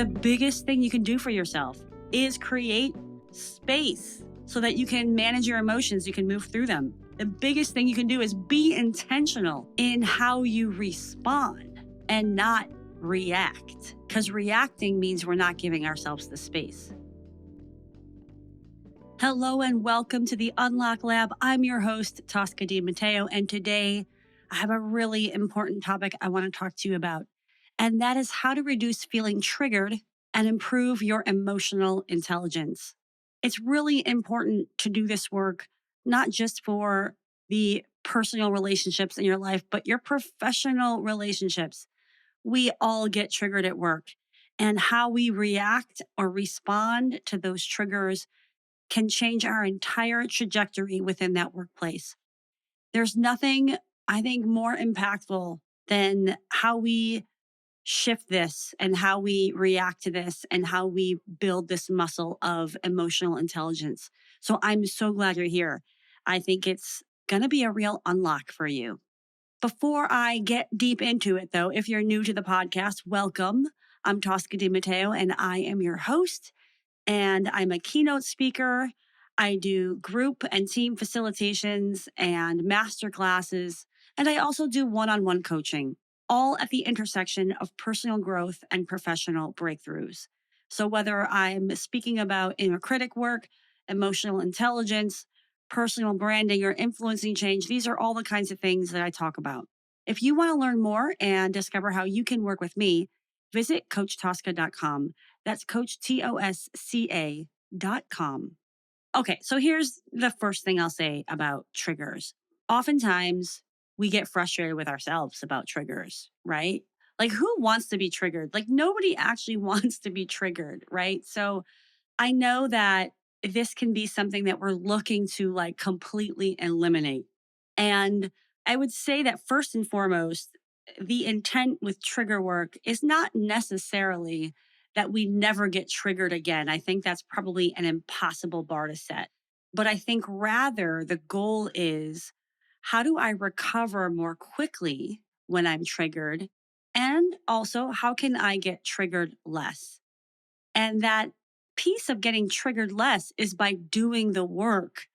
the biggest thing you can do for yourself is create space so that you can manage your emotions, you can move through them. The biggest thing you can do is be intentional in how you respond and not react, because reacting means we're not giving ourselves the space. Hello and welcome to the Unlock Lab. I'm your host, Tosca DiMatteo, and today I have a really important topic I want to talk to you about, and that is how to reduce feeling triggered and improve your emotional intelligence. It's really important to do this work, not just for the personal relationships in your life, but your professional relationships. We all get triggered at work, and how we react or respond to those triggers can change our entire trajectory within that workplace. There's nothing, I think, more impactful than how we shift this and how we react to this and how we build this muscle of emotional intelligence. So I'm so glad you're here. I think it's going to be a real unlock for you. Before I get deep into it, though, if you're new to the podcast, welcome. I'm Tosca DiMatteo, and I am your host, and I'm a keynote speaker. I do group and team facilitations and master classes, and I also do one-on-one coaching, all at the intersection of personal growth and professional breakthroughs. So whether I'm speaking about inner critic work, emotional intelligence, personal branding, or influencing change, these are all the kinds of things that I talk about. If you want to learn more and discover how you can work with me, visit CoachTosca.com. That's CoachTosca.com. Okay, so here's the first thing I'll say about triggers. Oftentimes, we get frustrated with ourselves about triggers, right? Like, who wants to be triggered? Like, nobody actually wants to be triggered, right? So I know that this can be something that we're looking to like completely eliminate. And I would say that first and foremost, the intent with trigger work is not necessarily that we never get triggered again. I think that's probably an impossible bar to set. But I think rather the goal is, how do I recover more quickly when I'm triggered? And also, how can I get triggered less? And that piece of getting triggered less is by doing the work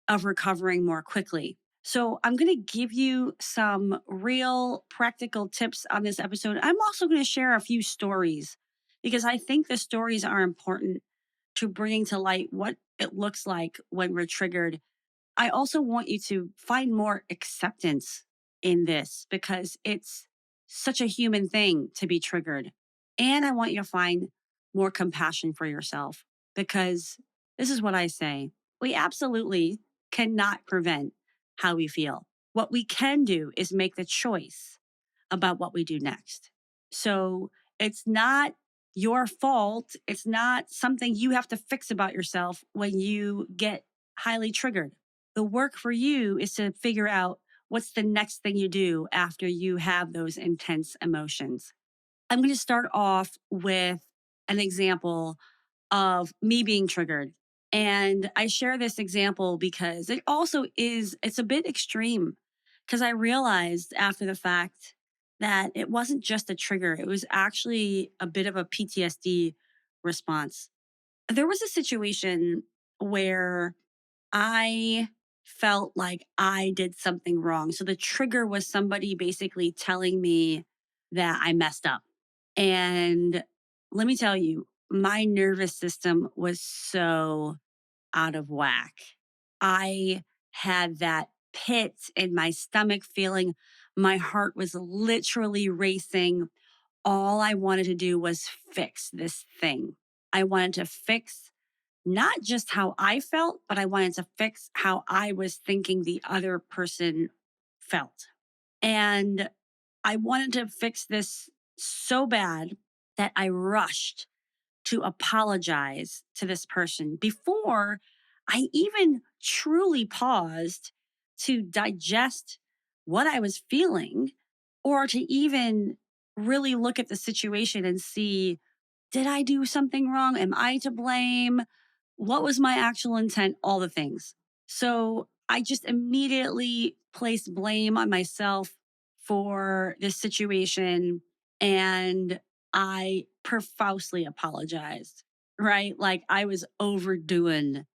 of recovering more quickly. So I'm going to give you some real practical tips on this episode. I'm also going to share a few stories because I think the stories are important to bringing to light what it looks like when we're triggered. I also want you to find more acceptance in this because it's such a human thing to be triggered. And I want you to find more compassion for yourself because this is what I say. We absolutely cannot prevent how we feel. What we can do is make the choice about what we do next. So it's not your fault. It's not something you have to fix about yourself when you get highly triggered. The work for you is to figure out what's the next thing you do after you have those intense emotions. I'm going to start off with an example of me being triggered. And I share this example because it also it's a bit extreme because I realized after the fact that it wasn't just a trigger, it was actually a bit of a PTSD response. There was a situation where I felt like I did something wrong. So the trigger was somebody basically telling me that I messed up. And let me tell you, my nervous system was so out of whack. I had that pit in my stomach feeling. My heart was literally racing. All I wanted to do was fix this thing. I wanted to fix not just how I felt, but I wanted to fix how I was thinking the other person felt. And I wanted to fix this so bad that I rushed to apologize to this person before I even truly paused to digest what I was feeling or to even really look at the situation and see, did I do something wrong? Am I to blame? What was my actual intent? All the things. So I just immediately placed blame on myself for this situation. And I profusely apologized, right? Like I was overdoing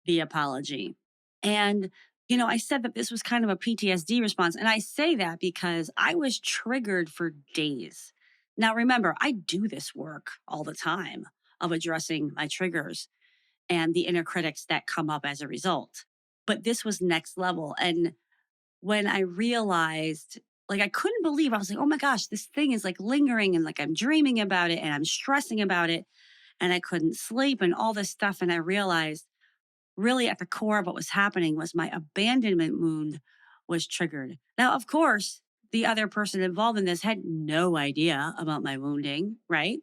the apology. And, I said that this was kind of a PTSD response. And I say that because I was triggered for days. Now, remember, I do this work all the time of addressing my triggers and the inner critics that come up as a result. But this was next level. And when I realized, like, I couldn't believe, I was like, oh my gosh, this thing is like lingering and like I'm dreaming about it and I'm stressing about it and I couldn't sleep and all this stuff. And I realized really at the core of what was happening was my abandonment wound was triggered. Now, of course, the other person involved in this had no idea about my wounding, right?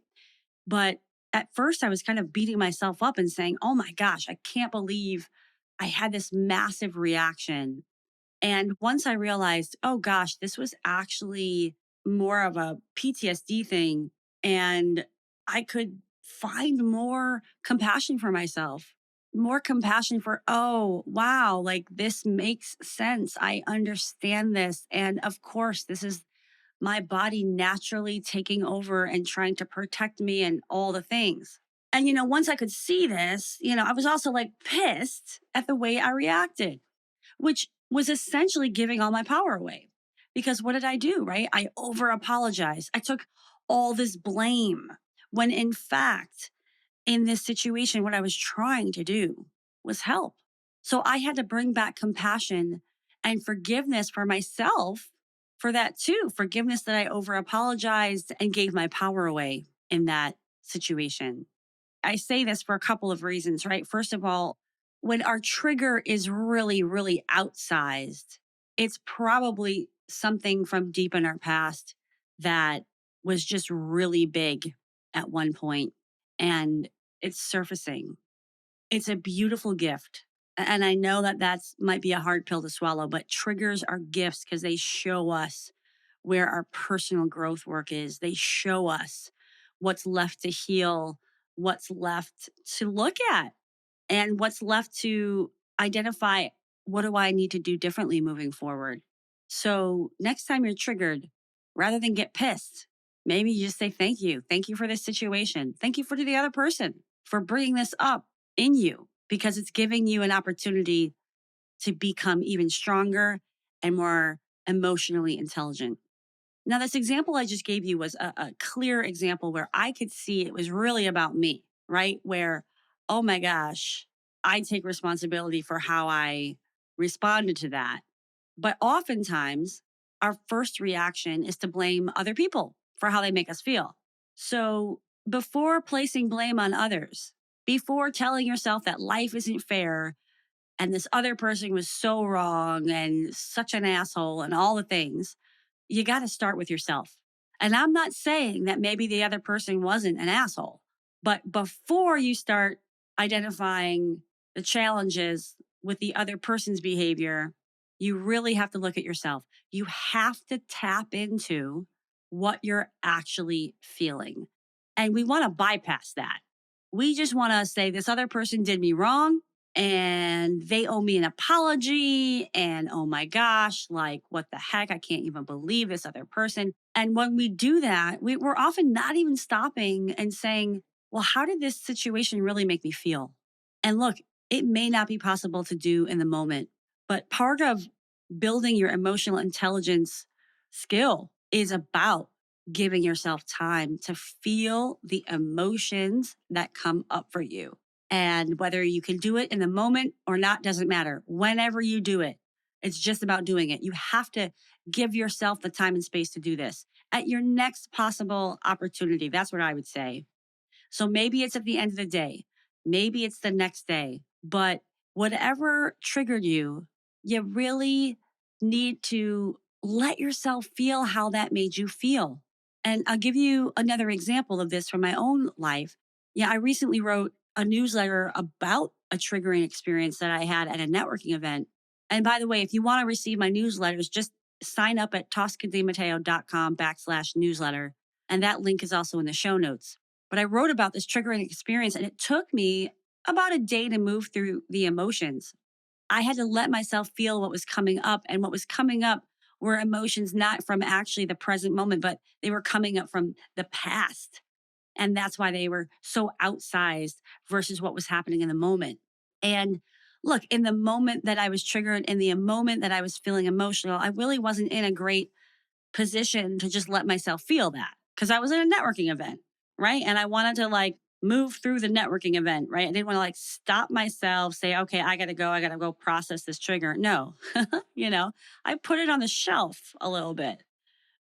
But at first, I was kind of beating myself up and saying, oh my gosh, I can't believe I had this massive reaction. And once I realized, oh gosh, this was actually more of a PTSD thing, and I could find more compassion for myself, more compassion for, oh, wow, like this makes sense. I understand this. And of course, this is my body naturally taking over and trying to protect me and all the things. And, once I could see this, I was also like pissed at the way I reacted, which was essentially giving all my power away. Because what did I do, right? I over apologized. I took all this blame when in fact, in this situation, what I was trying to do was help. So I had to bring back compassion and forgiveness for myself for that too. Forgiveness that I over apologized and gave my power away in that situation. I say this for a couple of reasons, right? First of all, when our trigger is really, really outsized, it's probably something from deep in our past that was just really big at one point and it's surfacing. It's a beautiful gift. And I know that that's might be a hard pill to swallow, but triggers are gifts because they show us where our personal growth work is. They show us what's left to heal, what's left to look at, and what's left to identify what do I need to do differently moving forward. So, next time you're triggered, rather than get pissed, maybe you just say thank you. Thank you for this situation. Thank you for the other person for bringing this up in you because it's giving you an opportunity to become even stronger and more emotionally intelligent. Now, this example I just gave you was a clear example where I could see it was really about me, right? Where, oh my gosh, I take responsibility for how I responded to that. But oftentimes, our first reaction is to blame other people for how they make us feel. So, before placing blame on others, before telling yourself that life isn't fair and this other person was so wrong and such an asshole and all the things, you got to start with yourself. And I'm not saying that maybe the other person wasn't an asshole, but before you start identifying the challenges with the other person's behavior, you really have to look at yourself. You have to tap into what you're actually feeling. And we want to bypass that. We just want to say, this other person did me wrong and they owe me an apology. And oh my gosh, like what the heck? I can't even believe this other person. And when we do that, we're often not even stopping and saying, well, how did this situation really make me feel? And look, it may not be possible to do in the moment, but part of building your emotional intelligence skill is about giving yourself time to feel the emotions that come up for you. And whether you can do it in the moment or not doesn't matter. Whenever you do it, it's just about doing it. You have to give yourself the time and space to do this at your next possible opportunity. That's what I would say. So maybe it's at the end of the day, maybe it's the next day, but whatever triggered you, you really need to let yourself feel how that made you feel. And I'll give you another example of this from my own life. Yeah, I recently wrote a newsletter about a triggering experience that I had at a networking event. And by the way, if you want to receive my newsletters, just sign up at toscadimatteo.com/newsletter. And that link is also in the show notes. But I wrote about this triggering experience, and it took me about a day to move through the emotions. I had to let myself feel what was coming up, and what was coming up were emotions not from actually the present moment, but they were coming up from the past. And that's why they were so outsized versus what was happening in the moment. And look, in the moment that I was triggered, in the moment that I was feeling emotional, I really wasn't in a great position to just let myself feel that because I was at a networking event, right? And I wanted to like move through the networking event, right? I didn't want to like stop myself, say, okay, I got to go process this trigger. No, I put it on the shelf a little bit.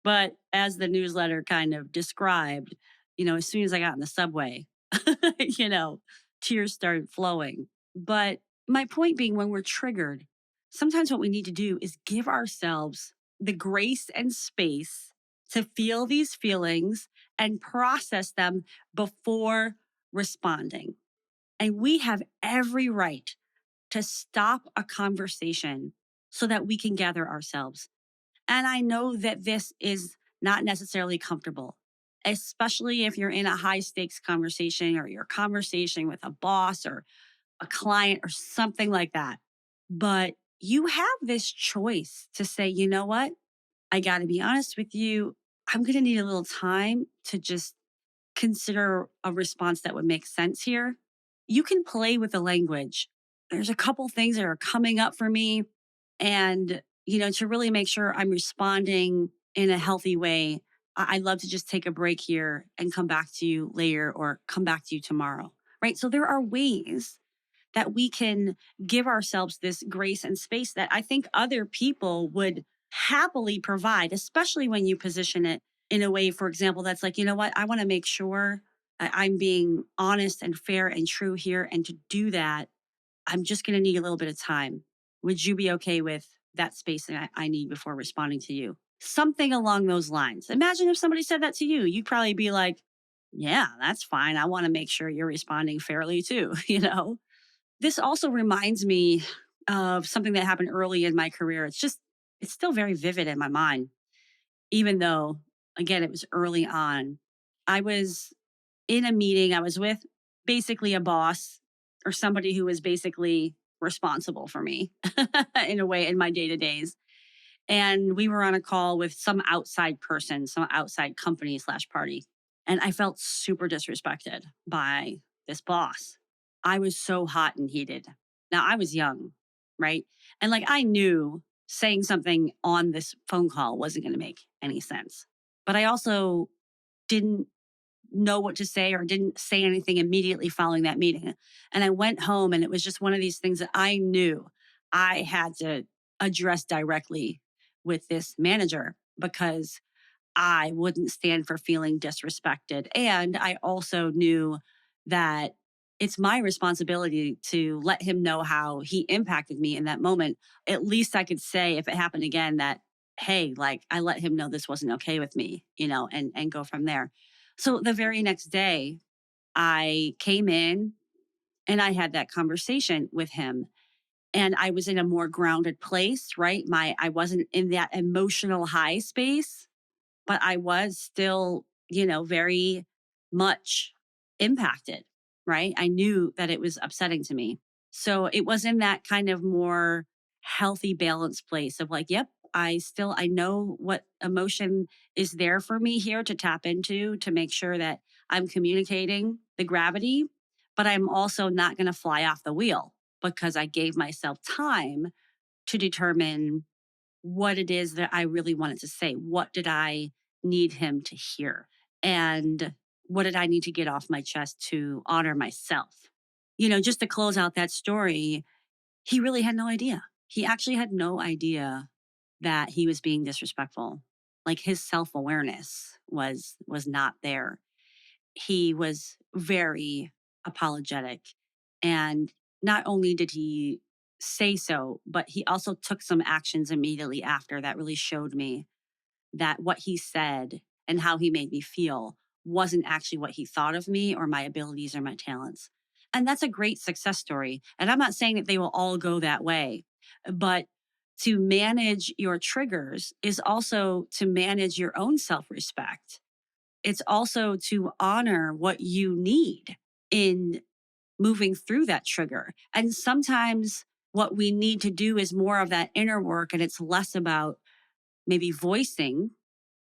But as the newsletter kind of described, as soon as I got in the subway, you know, tears started flowing. But my point being, when we're triggered, sometimes what we need to do is give ourselves the grace and space to feel these feelings and process them before responding. And we have every right to stop a conversation so that we can gather ourselves. And I know that this is not necessarily comfortable, especially if you're in a high stakes conversation or your conversation with a boss or a client or something like that. But you have this choice to say, you know what? I got to be honest with you. I'm going to need a little time to just consider a response that would make sense here. You can play with the language. There's a couple things that are coming up for me. And, to really make sure I'm responding in a healthy way, I'd love to just take a break here and come back to you later or come back to you tomorrow. Right. So there are ways that we can give ourselves this grace and space that I think other people would happily provide, especially when you position it in a way, for example, that's like, you know what, I want to make sure I'm being honest and fair and true here. And to do that, I'm just going to need a little bit of time. Would you be okay with that space that I need before responding to you? Something along those lines. Imagine if somebody said that to you, you'd probably be like, yeah, that's fine. I want to make sure you're responding fairly too, This also reminds me of something that happened early in my career. It's still very vivid in my mind, even though, again, it was early on. I was in a meeting, I was with basically a boss or somebody who was basically responsible for me in a way in my day to days. And we were on a call with some outside person, some outside company slash party. And I felt super disrespected by this boss. I was so hot and heated. Now I was young, right? And like I knew saying something on this phone call wasn't going to make any sense. But I also didn't know what to say or didn't say anything immediately following that meeting. And I went home and it was just one of these things that I knew I had to address directly with this manager because I wouldn't stand for feeling disrespected. And I also knew that it's my responsibility to let him know how he impacted me in that moment. At least I could say if it happened again that, hey, like I let him know this wasn't okay with me, and go from there. So the very next day, I came in and I had that conversation with him and I was in a more grounded place, right? I wasn't in that emotional high space, but I was still, very much impacted, right? I knew that it was upsetting to me. So it was in that kind of more healthy, balanced place of like, yep, I know what emotion is there for me here to tap into to make sure that I'm communicating the gravity, but I'm also not going to fly off the wheel because I gave myself time to determine what it is that I really wanted to say. What did I need him to hear? And what did I need to get off my chest to honor myself? Just to close out that story, he really had no idea. He actually had no idea that he was being disrespectful. Like his self-awareness was not there. He was very apologetic. And not only did he say so, but he also took some actions immediately after that really showed me that what he said and how he made me feel wasn't actually what he thought of me or my abilities or my talents. And that's a great success story. And I'm not saying that they will all go that way, but to manage your triggers is also to manage your own self respect. It's also to honor what you need in moving through that trigger. And sometimes what we need to do is more of that inner work and it's less about maybe voicing,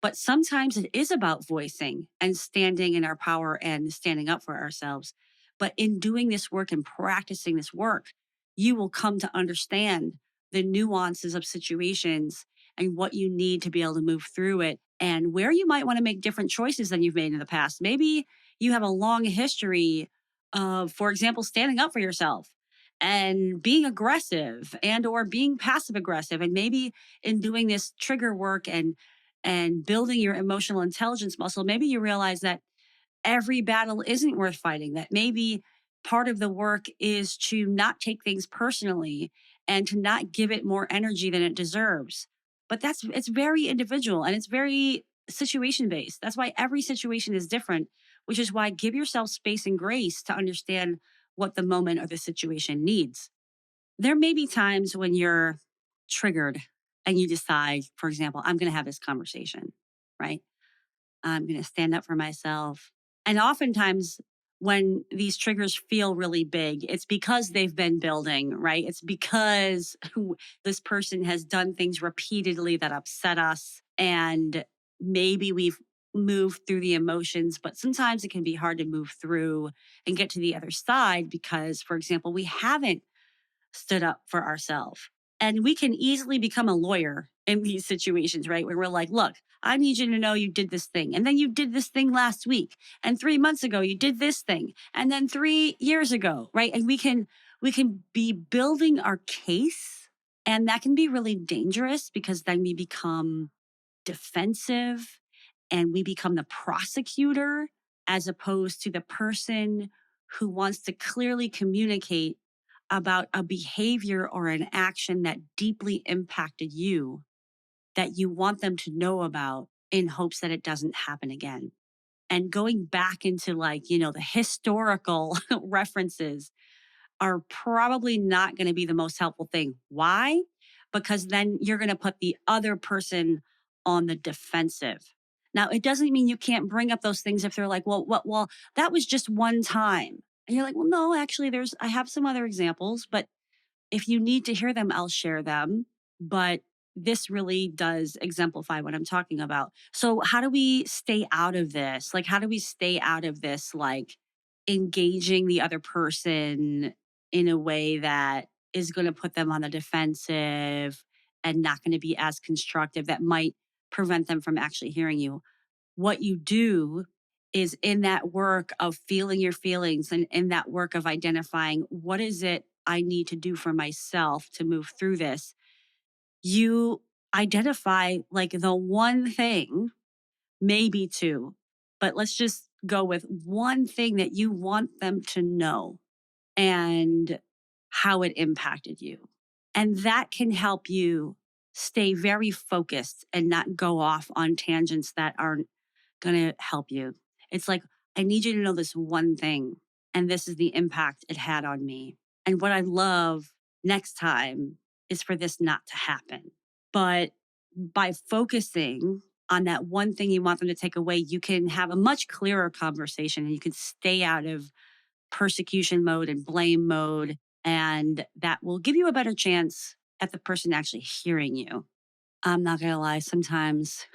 But sometimes it is about voicing and standing in our power and standing up for ourselves. But in doing this work and practicing this work, you will come to understand the nuances of situations and what you need to be able to move through it and where you might want to make different choices than you've made in the past. Maybe you have a long history of, for example, standing up for yourself and being aggressive and or being passive aggressive, and maybe in doing this trigger work and building your emotional intelligence muscle, maybe you realize that every battle isn't worth fighting, that maybe part of the work is to not take things personally and to not give it more energy than it deserves. But it's very individual and it's very situation based. That's why every situation is different, which is why give yourself space and grace to understand what the moment or the situation needs. There may be times when you're triggered and you decide, for example, I'm going to have this conversation, right? I'm going to stand up for myself. And oftentimes, when these triggers feel really big, it's because they've been building, right? It's because this person has done things repeatedly that upset us. And maybe we've moved through the emotions, but sometimes it can be hard to move through and get to the other side because, for example, we haven't stood up for ourselves. And we can easily become a lawyer in these situations, right? Where we're like, look, I need you to know you did this thing. And then you did this thing last week. And 3 months ago, you did this thing. And then 3 years ago, right? And we can be building our case. And that can be really dangerous because then we become defensive and we become the prosecutor as opposed to the person who wants to clearly communicate about a behavior or an action that deeply impacted you that you want them to know about in hopes that it doesn't happen again. And going back into the historical references are probably not going to be the most helpful thing. Why? Because then you're going to put the other person on the defensive. Now, it doesn't mean you can't bring up those things if they're like, well, what, well, that was just one time. And you're like, well, no, actually, I have some other examples, but if you need to hear them, I'll share them. But this really does exemplify what I'm talking about. So, how do we stay out of this? Like, how do we stay out of this, like engaging the other person in a way that is going to put them on the defensive and not going to be as constructive, that might prevent them from actually hearing you? What you do is in that work of feeling your feelings and in that work of identifying what is it I need to do for myself to move through this, you identify like the one thing, maybe two, but let's just go with one thing that you want them to know and how it impacted you. And that can help you stay very focused and not go off on tangents that aren't going to help you. It's like, I need you to know this one thing, and this is the impact it had on me. And what I love next time is for this not to happen. But by focusing on that one thing you want them to take away, you can have a much clearer conversation and you can stay out of persecution mode and blame mode. And that will give you a better chance at the person actually hearing you. I'm not gonna lie, sometimes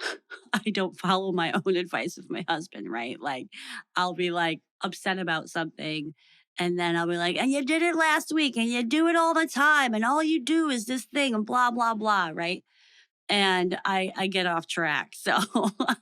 I don't follow my own advice with my husband, right? Like, I'll be like upset about something, and then I'll be like, and you did it last week, and you do it all the time, and all you do is this thing, and blah, blah, blah, right? And I get off track. So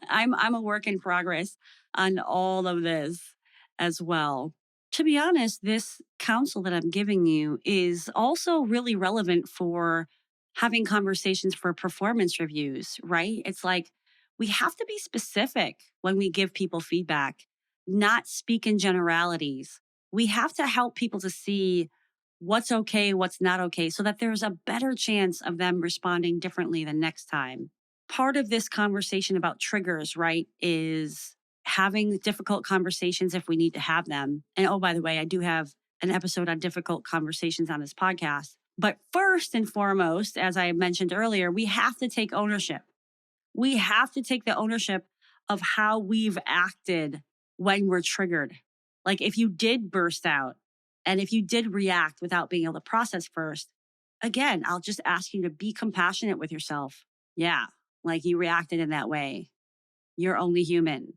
I'm a work in progress on all of this as well. To be honest, this counsel that I'm giving you is also really relevant for having conversations for performance reviews, right? It's like we have to be specific when we give people feedback, not speak in generalities. We have to help people to see what's okay, what's not okay, so that there's a better chance of them responding differently the next time. Part of this conversation about triggers, right, is having difficult conversations if we need to have them. And oh, by the way, I do have an episode on difficult conversations on this podcast. But first and foremost, as I mentioned earlier, we have to take ownership. We have to take the ownership of how we've acted when we're triggered. Like if you did burst out and if you did react without being able to process first, again, I'll just ask you to be compassionate with yourself. Yeah, like you reacted in that way. You're only human.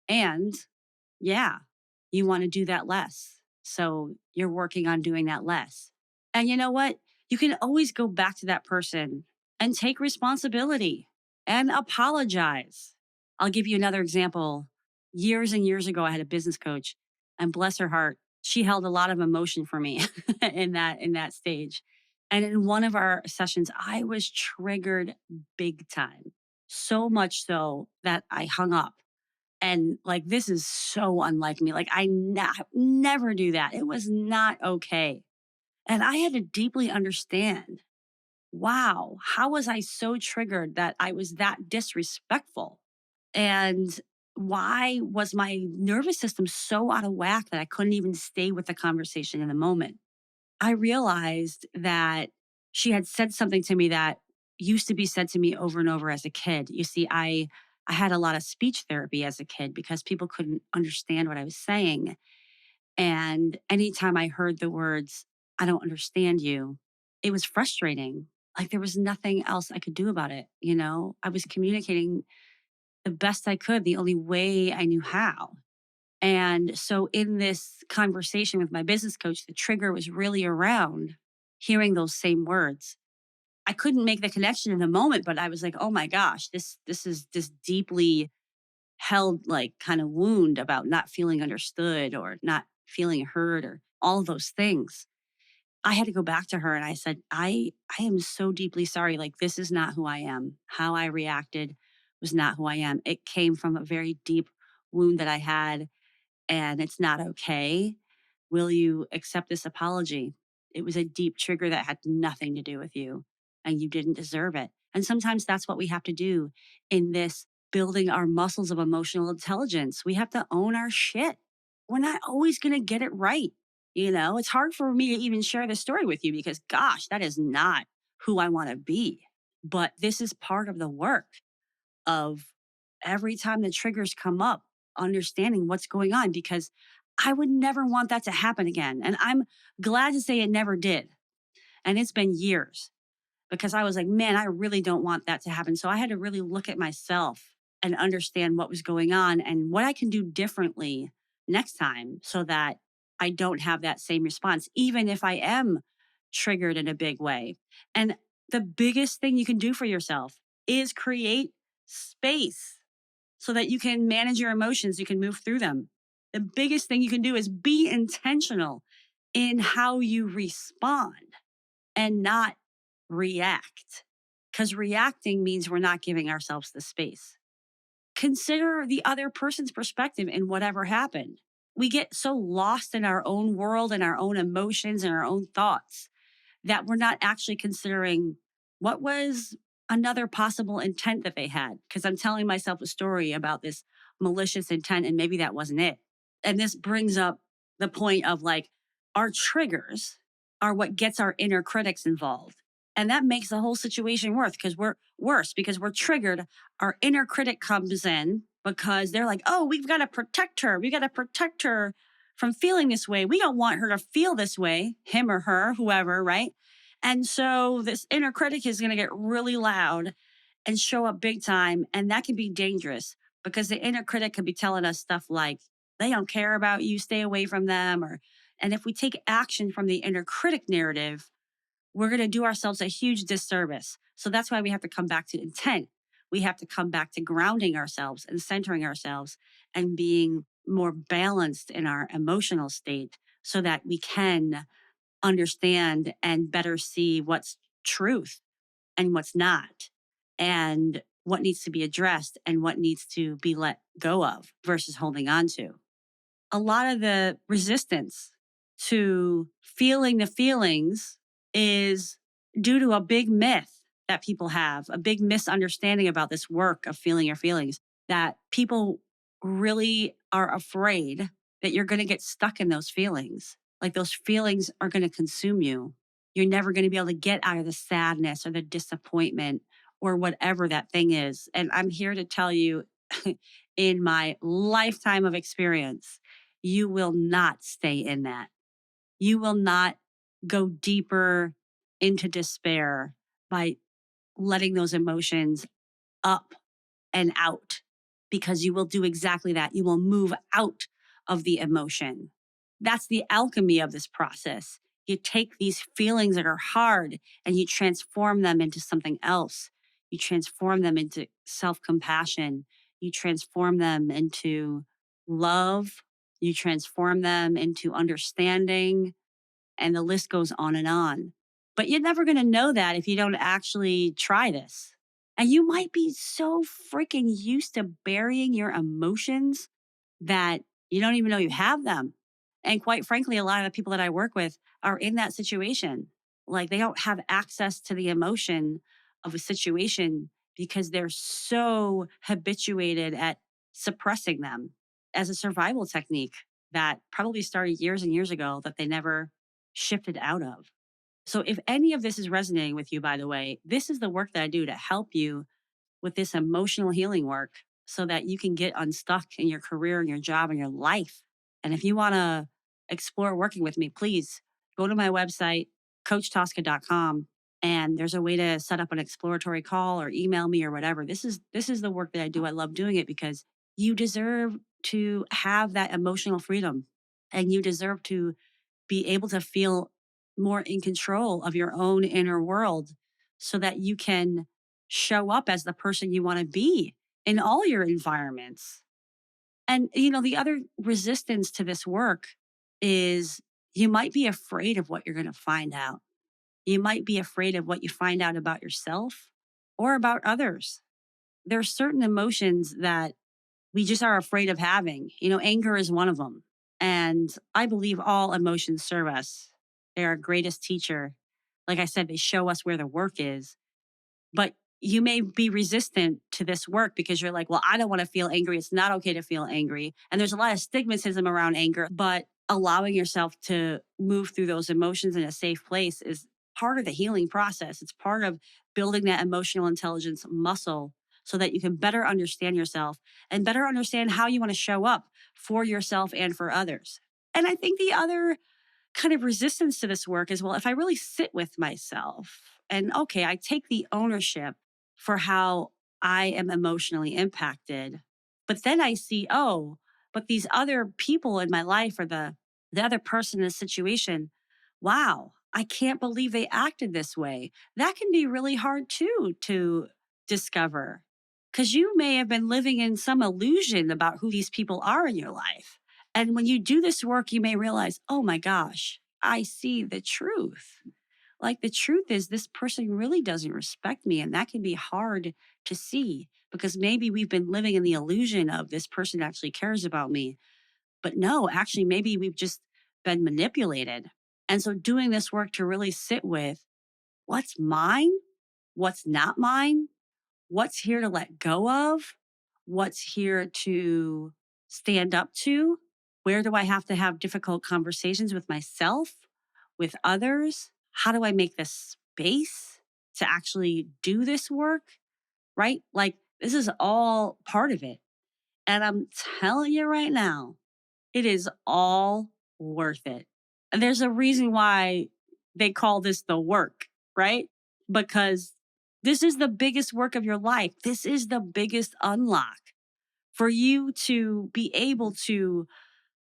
And yeah, you want to do that less. So you're working on doing that less. And you know what? You can always go back to that person and take responsibility and apologize. I'll give you another example. Years and years ago, I had a business coach, and bless her heart, she held a lot of emotion for me in that stage. And in one of our sessions, I was triggered big time. So much so that I hung up and like, this is so unlike me. Like, never do that. It was not okay. And I had to deeply understand, wow, how was I so triggered that I was that disrespectful? And why was my nervous system so out of whack that I couldn't even stay with the conversation in the moment? I realized that she had said something to me that used to be said to me over and over as a kid. You see, I had a lot of speech therapy as a kid because people couldn't understand what I was saying. And anytime I heard the words, I don't understand you, it was frustrating. Like there was nothing else I could do about it. I was communicating the best I could, the only way I knew how. And so in this conversation with my business coach, the trigger was really around hearing those same words. I couldn't make the connection in the moment, but I was like, "Oh my gosh, this is this deeply held like kind of wound about not feeling understood or not feeling heard or all of those things." I had to go back to her and I said, I am so deeply sorry. Like this is not who I am. How I reacted was not who I am. It came from a very deep wound that I had and it's not okay. Will you accept this apology? It was a deep trigger that had nothing to do with you and you didn't deserve it. And sometimes that's what we have to do in this building our muscles of emotional intelligence. We have to own our shit. We're not always going to get it right. It's hard for me to even share this story with you because, gosh, that is not who I want to be. But this is part of the work of every time the triggers come up, understanding what's going on because I would never want that to happen again. And I'm glad to say it never did. And it's been years because I was like, man, I really don't want that to happen. So I had to really look at myself and understand what was going on and what I can do differently next time so that I don't have that same response, even if I am triggered in a big way. And the biggest thing you can do for yourself is create space so that you can manage your emotions, you can move through them. The biggest thing you can do is be intentional in how you respond and not react. Because reacting means we're not giving ourselves the space. Consider the other person's perspective in whatever happened. We get so lost in our own world and our own emotions and our own thoughts that we're not actually considering what was another possible intent that they had. Because I'm telling myself a story about this malicious intent, and maybe that wasn't it. And this brings up the point of like our triggers are what gets our inner critics involved. And that makes the whole situation worse because we're triggered. Our inner critic comes in because they're like, oh, we've got to protect her. We got to protect her from feeling this way. We don't want her to feel this way, him or her, whoever, right? And so this inner critic is going to get really loud and show up big time. And that can be dangerous because the inner critic could be telling us stuff like, they don't care about you, stay away from them. And if we take action from the inner critic narrative, we're going to do ourselves a huge disservice. So that's why we have to come back to intent. We have to come back to grounding ourselves and centering ourselves and being more balanced in our emotional state so that we can understand and better see what's truth and what's not, and what needs to be addressed and what needs to be let go of versus holding on to. A lot of the resistance to feeling the feelings is due to a big myth that people have, a big misunderstanding about this work of feeling your feelings, that people really are afraid that you're going to get stuck in those feelings. Like those feelings are going to consume you. You're never going to be able to get out of the sadness or the disappointment or whatever that thing is. And I'm here to tell you, in my lifetime of experience, you will not stay in that. You will not go deeper into despair by letting those emotions up and out. because you will do exactly that. You will move out of the emotion. That's the alchemy of this process. You take these feelings that are hard and you transform them into something else. You transform them into self compassion. You transform them into love. You transform them into understanding. And the list goes on and on. But you're never going to know that if you don't actually try this. And you might be so freaking used to burying your emotions that you don't even know you have them. And quite frankly, a lot of the people that I work with are in that situation. Like they don't have access to the emotion of a situation because they're so habituated at suppressing them as a survival technique that probably started years and years ago that they never shifted out of. So, if any of this is resonating with you, by the way, this is the work that I do to help you with this emotional healing work so that you can get unstuck in your career and your job and your life. And if you want to explore working with me, please go to my website, coachtosca.com, and there's a way to set up an exploratory call or email me or whatever. This is the work that I do. I love doing it because you deserve to have that emotional freedom and you deserve to be able to feel more in control of your own inner world so that you can show up as the person you want to be in all your environments. And, the other resistance to this work is you might be afraid of what you're going to find out. You might be afraid of what you find out about yourself or about others. There are certain emotions that we just are afraid of having. Anger is one of them. And I believe all emotions serve us. They're our greatest teacher. Like I said, they show us where the work is. But you may be resistant to this work because you're like, well, I don't want to feel angry. It's not okay to feel angry. And there's a lot of stigmatism around anger, but allowing yourself to move through those emotions in a safe place is part of the healing process. It's part of building that emotional intelligence muscle so that you can better understand yourself and better understand how you want to show up for yourself and for others. And I think the other kind of resistance to this work is, well, if I really sit with myself and okay, I take the ownership for how I am emotionally impacted, but then I see, oh, but these other people in my life or the other person in the situation, wow, I can't believe they acted this way. That can be really hard too to discover because you may have been living in some illusion about who these people are in your life. And when you do this work, you may realize, oh my gosh, I see the truth. Like the truth is, this person really doesn't respect me. And that can be hard to see because maybe we've been living in the illusion of this person actually cares about me. But no, actually, maybe we've just been manipulated. And so doing this work to really sit with what's mine, what's not mine, what's here to let go of, what's here to stand up to, where do I have to have difficult conversations with myself, with others? How do I make this space to actually do this work? Right? Like, this is all part of it. And I'm telling you right now, it is all worth it. And there's a reason why they call this the work, right? Because this is the biggest work of your life. This is the biggest unlock for you to be able to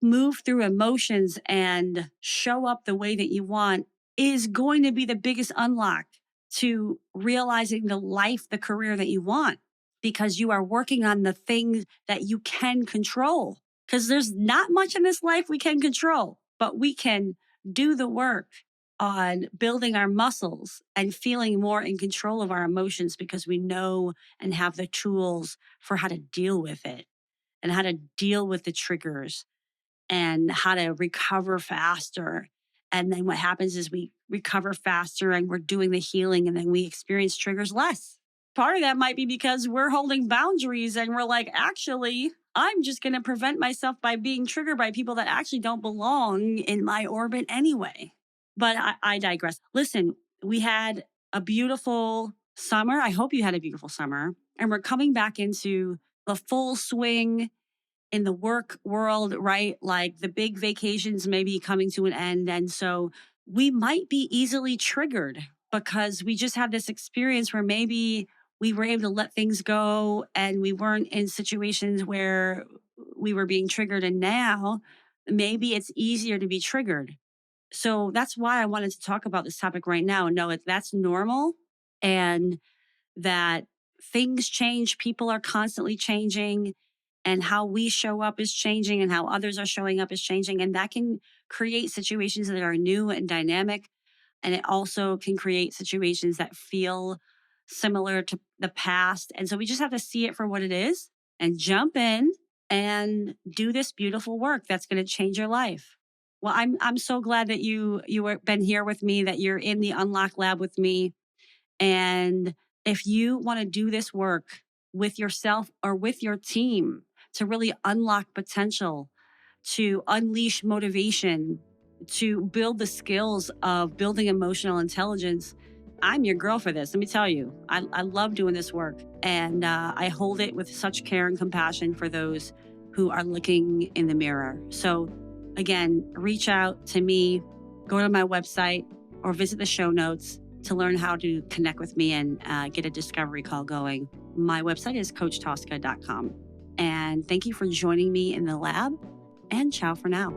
move through emotions and show up the way that you want is going to be the biggest unlock to realizing the life, the career that you want because you are working on the things that you can control. Because there's not much in this life we can control, but we can do the work on building our muscles and feeling more in control of our emotions because we know and have the tools for how to deal with it and how to deal with the triggers and how to recover faster. And then what happens is we recover faster and we're doing the healing and then we experience triggers less. Part of that might be because we're holding boundaries and we're like, actually, I'm just going to prevent myself by being triggered by people that actually don't belong in my orbit anyway. But I digress. Listen, we had a beautiful summer. I hope you had a beautiful summer. And we're coming back into the full swing in the work world, right? Like the big vacations may be coming to an end. And so we might be easily triggered because we just had this experience where maybe we were able to let things go and we weren't in situations where we were being triggered. And now maybe it's easier to be triggered. So that's why I wanted to talk about this topic right now and know that that's normal and that things change. People are constantly changing, and how we show up is changing, and how others are showing up is changing. And that can create situations that are new and dynamic. And it also can create situations that feel similar to the past. And so we just have to see it for what it is and jump in and do this beautiful work that's going to change your life. Well, I'm so glad that you were been here with me, that you're in the Unlock Lab with me. And if you want to do this work with yourself or with your team to really unlock potential, to unleash motivation, to build the skills of building emotional intelligence, I'm your girl for this. Let me tell you, I love doing this work, and I hold it with such care and compassion for those who are looking in the mirror. So, again, reach out to me, go to my website, or visit the show notes to learn how to connect with me and get a discovery call going. My website is coachtosca.com. And thank you for joining me in the lab, and ciao for now.